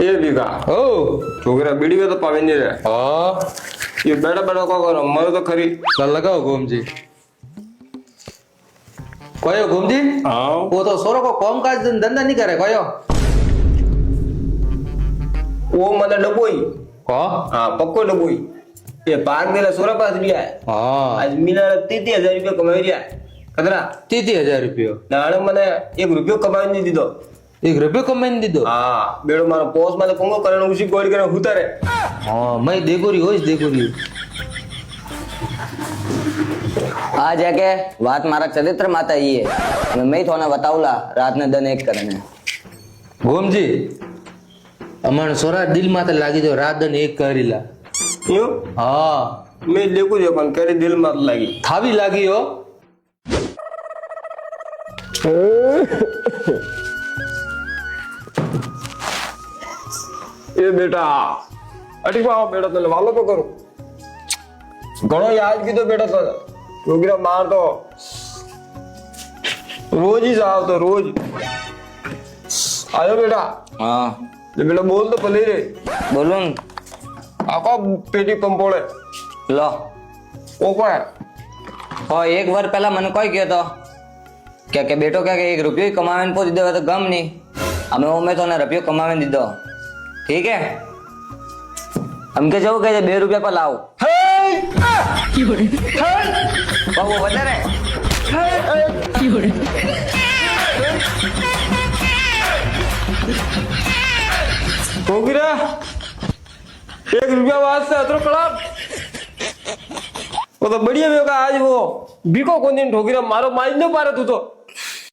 એ બીઘા ઓ છોકરા બીડી તો પાવી નહીં રે હા એ બેઠા બેઠા કો કરો મારો તો ખરી ચાલ લગાવો ગોમજી કયો ગોમજી હા ઓ તો સોરો કો કામકાજ ધંધા નહીં કરે કયો ઓ મને ડબોઈ હા હા પક્કો ડબોઈ એ પાક દેલા સોરા પાસ રહ્યા હા આજ મિલા 30,000 રૂપિયા કમાઈ રહ્યા કતરા 30,000 રૂપિયો દાડે મને 1 રૂપિયો કમાઈ નહીં દીધો 1 રૂપિયો કમાઈને દીધો હા બેડો મારો પોસ માં પંગો કરે ઉસી ગોળી કરે ઉતારે હા મય દેગોરી હોય દેગોરી आ जाके बात मारा चरित्र माता ये है मैं थोड़ा बताऊला रात ने दन एक करने ગોમજી અમાર સોરા દિલ માં તો લાગી દો રાત દન એક કરેલા યો હા મેં દેખું છે પણ કરી દિલ માં લાગી થાવી લાગી હો એ બેટા અટી પાવ બેટા તને વાલો તો કરું ઘણો યાદ કીધો બેટા તને છોકરા માર તો રોજ જ આવતો રોજ આયો બેટા हाँ ले बेटा बोल तो भले रे बोलूं आका पेटी पंपोड़े लो ओ को है और एक बार पहला मन कोई किया तो क्या क्या बेटो क्या 1 रुपयो ही कमावे ने पोच देवे तो गम नहीं हमें वो में तो ना रुपयो कमावे ने दीदो ठीक है हम के जाओ कहे 2 रुपया पर लाओ वो बता रहे ठोकरा 1 रुपया बाद से अतरो कड़ा वो तो बढ़िया में का आज वो बीको कोन दिन ठोकरा मारो माइज न पारे तू तो